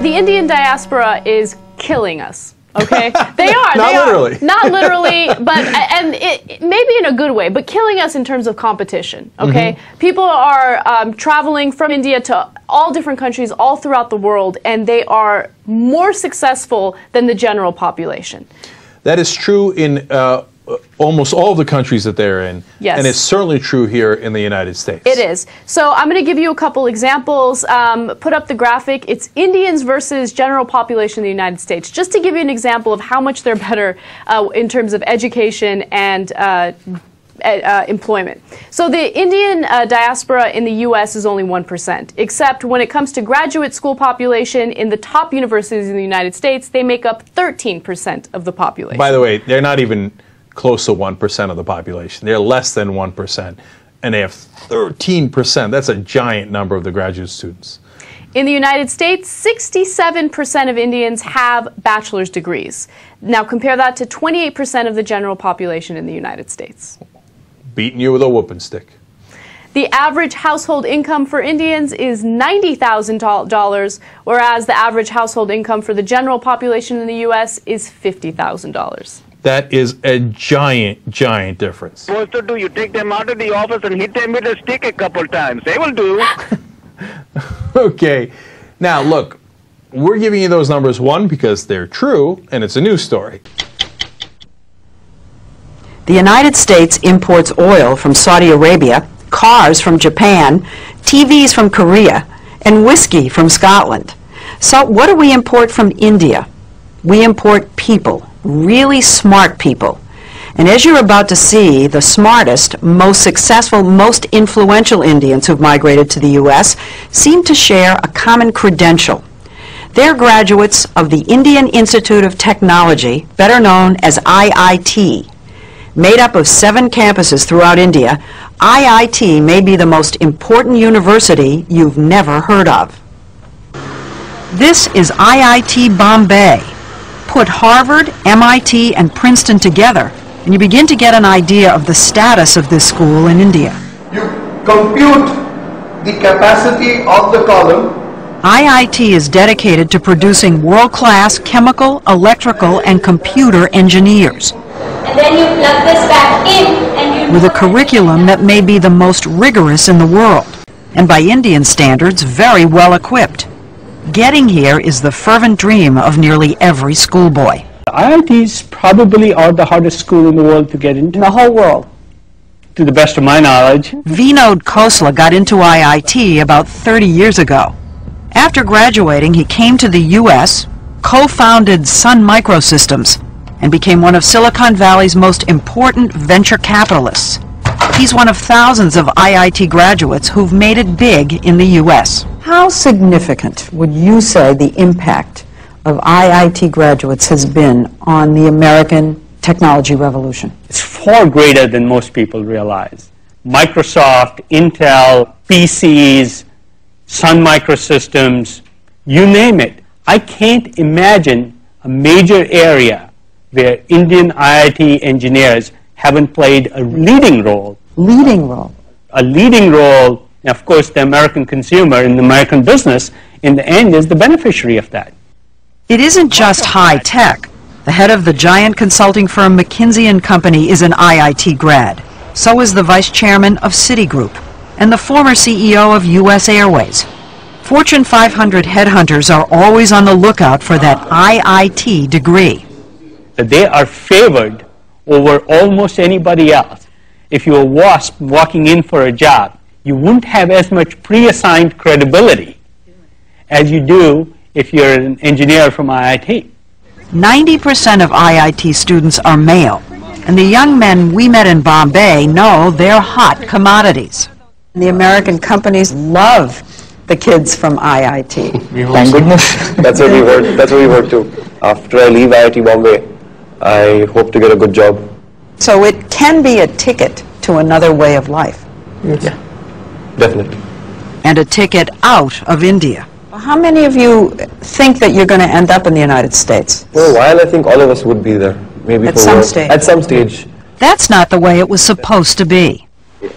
The Indian diaspora is killing us. Okay, they are. Not literally. Not literally, but maybe in a good way, but killing us in terms of competition. Okay, people are traveling from India to all different countries all throughout the world, and they are more successful than the general population. That is true in almost all of the countries that they're in. Yes. And it's certainly true here in the United States. It is. So I'm going to give you a couple examples. Put up the graphic. It's Indians versus general population in the United States, just to give you an example of how much they're better in terms of education and employment. So the Indian diaspora in the U.S. is only 1%, except when it comes to graduate school population in the top universities in the United States, they make up 13% of the population. By the way, they're not even close to 1% of the population. They're less than 1%, and they have 13%. That's a giant number of the graduate students. In the United States, 67% of Indians have bachelor's degrees. Now compare that to 28% of the general population in the United States. Beating you with a whooping stick. The average household income for Indians is $90,000, whereas the average household income for the general population in the U.S. is $50,000. That is a giant, giant difference. Supposed to do, you take them out of the office and hit them with a stick a couple times. They will do. Okay. Now, look, we're giving you those numbers, one, because they're true, and it's a news story. The United States imports oil from Saudi Arabia, cars from Japan, TVs from Korea, and whiskey from Scotland. So what do we import from India? We import people. Really smart people. And as you're about to see, the smartest, most successful, most influential Indians who've migrated to the U.S. seem to share a common credential. They're graduates of the Indian Institute of Technology, better known as IIT. Made up of 7 campuses throughout India, IIT may be the most important university you've never heard of. This is IIT Bombay. Put Harvard, MIT, and Princeton together, and you begin to get an idea of the status of this school in India. You compute the capacity of the column. IIT is dedicated to producing world-class chemical, electrical, and computer engineers. And then you plug this back in, and you... With a curriculum that may be the most rigorous in the world, and by Indian standards, very well equipped. Getting here is the fervent dream of nearly every schoolboy. IITs probably are the hardest school in the world to get into. In the whole world. To the best of my knowledge. Vinod Khosla got into IIT about 30 years ago. After graduating, he came to the U.S., co-founded Sun Microsystems, and became one of Silicon Valley's most important venture capitalists. He's one of thousands of IIT graduates who've made it big in the U.S. How significant would you say the impact of IIT graduates has been on the American technology revolution? It's far greater than most people realize. Microsoft, Intel, PCs, Sun Microsystems, you name it. I can't imagine a major area where Indian IIT engineers haven't played a leading role. Leading role? A leading role. And of course, the American consumer and the American business, in the end, is the beneficiary of that. It isn't just high tech. The head of the giant consulting firm McKinsey & Company is an IIT grad. So is the vice chairman of Citigroup and the former CEO of U.S. Airways. Fortune 500 headhunters are always on the lookout for that IIT degree. They are favored over almost anybody else. If you're a WASP walking in for a job, you wouldn't have as much pre-assigned credibility as you do if you're an engineer from IIT. 90% of IIT students are male, and the young men we met in Bombay know they're hot commodities. The American companies love the kids from IIT. Thank goodness. That's what we work to. After I leave IIT Bombay, I hope to get a good job. So it can be a ticket to another way of life. Yes. Yeah. Definitely. And a ticket out of India. How many of you think that you're going to end up in the United States? For a while, I think all of us would be there. Maybe at some stage. At some stage. That's not the way it was supposed to be.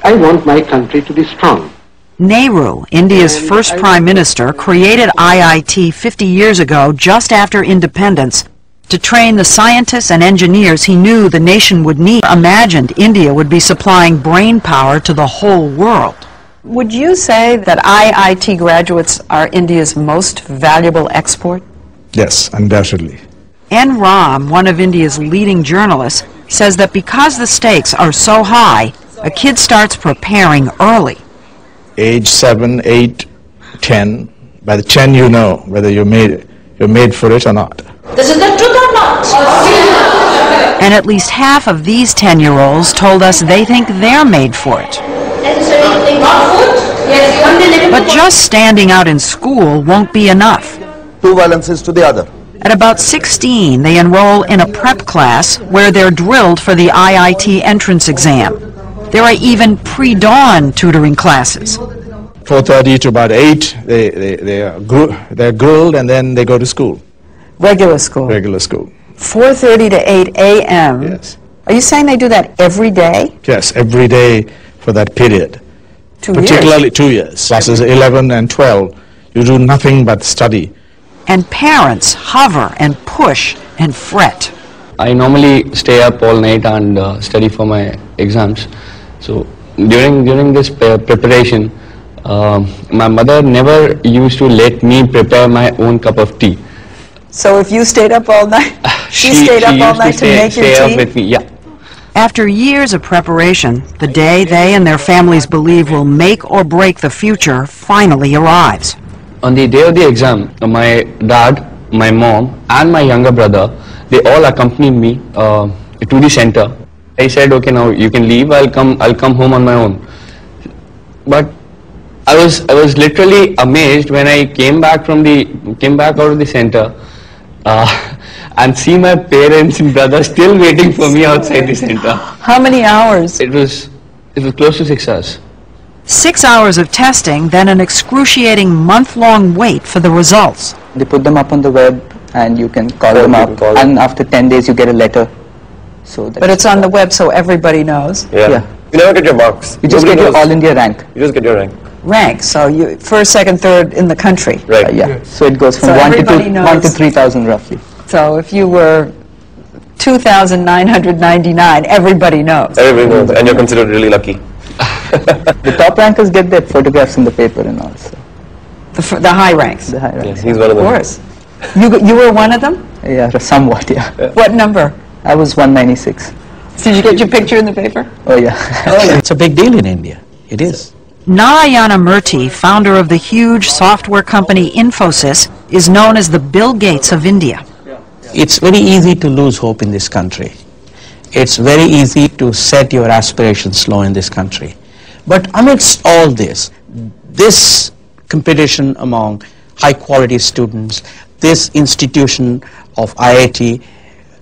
I want my country to be strong. Nehru, India's first prime minister, created IIT 50 years ago, just after independence, to train the scientists and engineers he knew the nation would need. Imagined India would be supplying brain power to the whole world. Would you say that IIT graduates are India's most valuable export? Yes, undoubtedly. N. Ram, one of India's leading journalists, says that because the stakes are so high, a kid starts preparing early. Age 7, 8, 10. By the 10 you know whether you're made for it or not. This is the truth or not? And at least half of these 10-year-olds told us they think they're made for it. But just standing out in school won't be enough. Two valences to the other. At about 16, they enroll in a prep class where they're drilled for the IIT entrance exam. There are even pre-dawn tutoring classes. 4:30 to about 8, they're grilled and then they go to school. Regular school. Regular school. 4:30 to 8 a.m. Yes. Are you saying they do that every day? Yes, every day for that period. 2 Particularly years. 2 years. Classes 11 and 12, you do nothing but study. And parents hover and push and fret. I normally stay up all night and study for my exams. So during this preparation, my mother never used to let me prepare my own cup of tea. So if you stayed up all night, she stayed up all night to make your stay tea? up with me, yeah. After years of preparation, the day they and their families believe will make or break the future finally arrives. On the day of the exam, my dad, my mom, and my younger brother, they all accompanied me to the center. I said, okay, now you can leave. I'll come home on my own. But I was literally amazed when I came back out of the center and see my parents and brother still waiting for me outside the center. How many hours? It was close to 6 hours. 6 hours of testing, then an excruciating month-long wait for the results. They put them up on the web and you can call them up, and after 10 days you get a letter. So But it's on the web so everybody knows. Yeah. You never get your marks. You just get your All India rank. You just get your rank. Rank, so you first, second, third in the country. Right. Yeah. So it goes from So 1 everybody knows. to 3,000 roughly. So if you were 2,999, everybody knows. Everybody knows, and you're considered really lucky. The top rankers get their photographs in the paper and all. So The high ranks. the high ranks. He's one of Of them. course. You were one of them? Yeah, somewhat, yeah. What number? I was 196. Did you get your picture in the paper? Oh, yeah. It's a big deal in India. It is. Narayana Murthy, founder of the huge software company Infosys, is known as the Bill Gates of India. It's very easy to lose hope in this country. It's very easy to set your aspirations low in this country. But amidst all this competition among high-quality students, this institution of IIT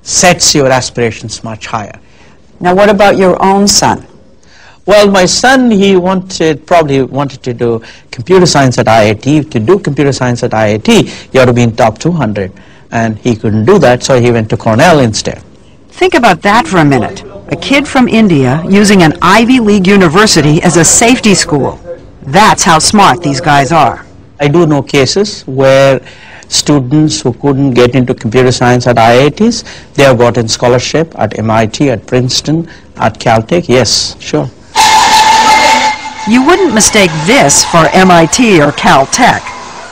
sets your aspirations much higher. Now what about your own son? Well, my son, he probably wanted to do computer science at IIT. To do computer science at IIT, you have to be in top 200. And he couldn't do that, so he went to Cornell instead. Think about that for a minute. A kid from India using an Ivy League university as a safety school. That's how smart these guys are. I do know cases where students who couldn't get into computer science at IITs, they have gotten scholarship at MIT, at Princeton, at Caltech. Yes, sure. You wouldn't mistake this for MIT or Caltech.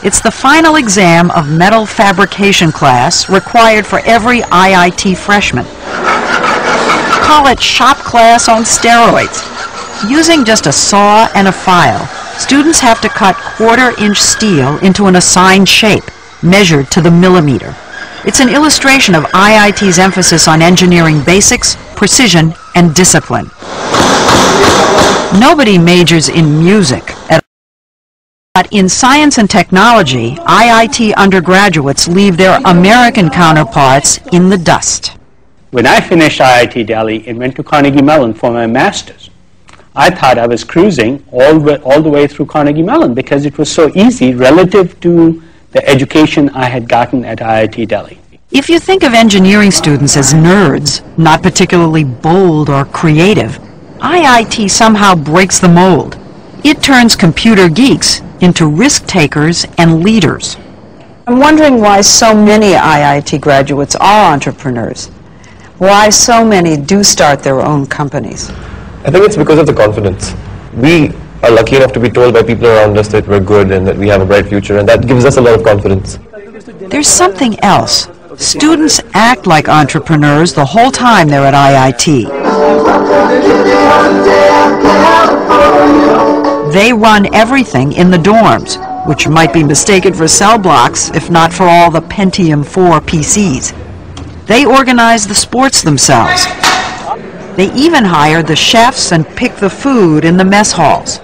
It's the final exam of metal fabrication class required for every IIT freshman. Call it shop class on steroids. Using just a saw and a file, students have to cut quarter-inch steel into an assigned shape, measured to the millimeter. It's an illustration of IIT's emphasis on engineering basics, precision, and discipline. Nobody majors in music at all. But in science and technology, IIT undergraduates leave their American counterparts in the dust. When I finished IIT Delhi and went to Carnegie Mellon for my master's, I thought I was cruising all the way through Carnegie Mellon because it was so easy relative to the education I had gotten at IIT Delhi. If you think of engineering students as nerds, not particularly bold or creative, IIT somehow breaks the mold. It turns computer geeks into risk takers and leaders. I'm wondering why so many IIT graduates are entrepreneurs. Why so many do start their own companies. I think it's because of the confidence. We are lucky enough to be told by people around us that we're good and that we have a bright future, and that gives us a lot of confidence. There's something else. Students act like entrepreneurs the whole time they're at IIT. They run everything in the dorms, which might be mistaken for cell blocks if not for all the Pentium 4 PCs. They organize the sports themselves. They even hire the chefs and pick the food in the mess halls.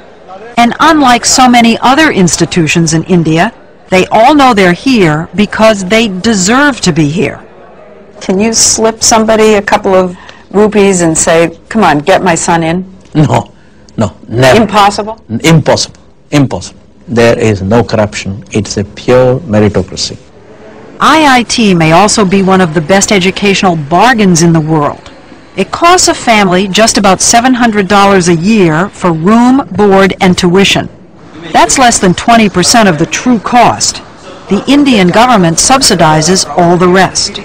And unlike so many other institutions in India, they all know they're here because they deserve to be here. Can you slip somebody a couple of rupees and say, come on, get my son in? No, never. Impossible? Impossible. There is no corruption. It's a pure meritocracy. IIT may also be one of the best educational bargains in the world. It costs a family just about $700 a year for room, board, and tuition. That's less than 20% of the true cost. The Indian government subsidizes all the rest.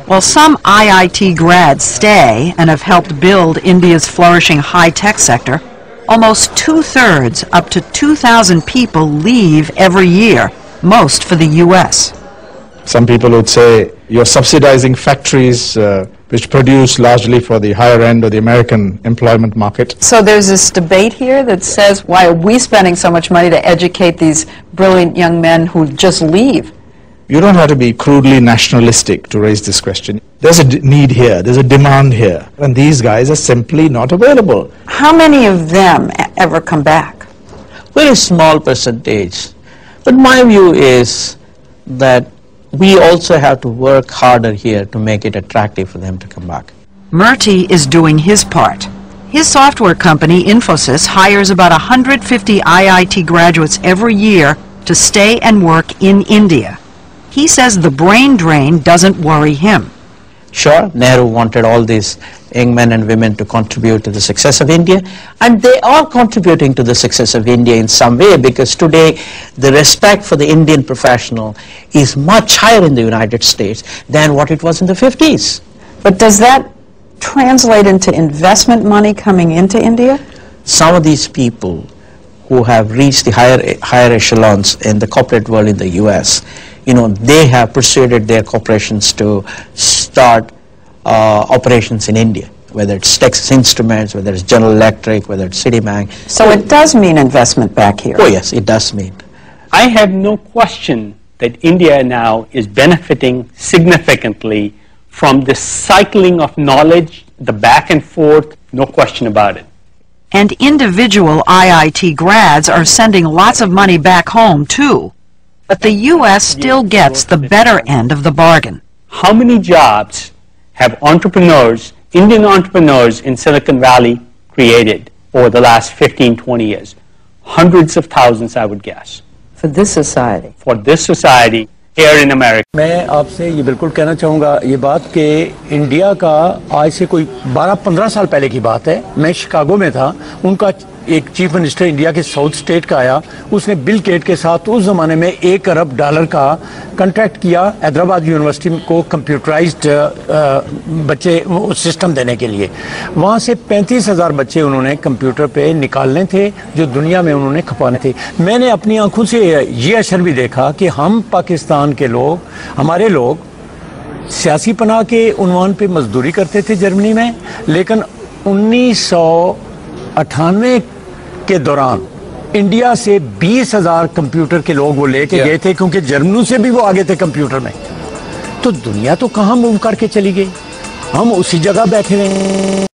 While some IIT grads stay and have helped build India's flourishing high-tech sector, almost 2/3, up to 2,000 people leave every year, most for the U.S. Some people would say you're subsidizing factories which produce largely for the higher end of the American employment market. So there's this debate here that says, why are we spending so much money to educate these brilliant young men who just leave? You don't have to be crudely nationalistic to raise this question. There's a need here, there's a demand here, and these guys are simply not available. How many of them ever come back? Very small percentage. But my view is that we also have to work harder here to make it attractive for them to come back. Murthy is doing his part. His software company, Infosys, hires about 150 IIT graduates every year to stay and work in India. He says the brain drain doesn't worry him. Sure, Nehru wanted all these young men and women to contribute to the success of India, and they are contributing to the success of India in some way, because today the respect for the Indian professional is much higher in the United States than what it was in the 50s. But does that translate into investment money coming into India? Some of these people who have reached the higher echelons in the corporate world in the US, they have persuaded their corporations to start operations in India, whether it's Texas Instruments, whether it's General Electric, whether it's Citibank. So it does mean investment back here? Oh yes, it does mean. I have no question that India now is benefiting significantly from the cycling of knowledge, the back and forth, no question about it. And individual IIT grads are sending lots of money back home, too. But the U.S. still gets the better end of the bargain. How many jobs have entrepreneurs, Indian entrepreneurs in Silicon Valley created over the last 15, 20 years? Hundreds of thousands, I would guess. For this society? For this society here in America. मैं आपसे ये बिल्कुल कहना चाहूँगा ये बात कि India का आज से कोई 12-15 साल पहले की बात है. मैं शिकागो में था. उनका एक चीफ मिनिस्टर इंडिया के साउथ स्टेट का आया. उसने बिल गेट के साथ उस जमाने में $1 अरब का कॉन्ट्रैक्ट किया हैदराबाद यूनिवर्सिटी को कंप्यूटराइज्ड बच्चे सिस्टम देने के लिए. वहाँ से 35,000 बच्चे उन्होंने कंप्यूटर पे निकालने थे जो दुनिया में उन्होंने खपाने थे. मैंने अपनी आंखों से ये असर भी देखा कि हम पाकिस्तान के लोग, हमारे लोग सियासी पनाह के उन्वान पे मजदूरी करते थे जर्मनी में, लेकिन 1998 के दौरान इंडिया से 20,000 कंप्यूटर के लोग वो लेके गए थे, क्योंकि जर्मनी से भी वो आगे थे कंप्यूटर में. तो दुनिया तो कहाँ मूव करके चली गई, हम उसी जगह बैठे रहे.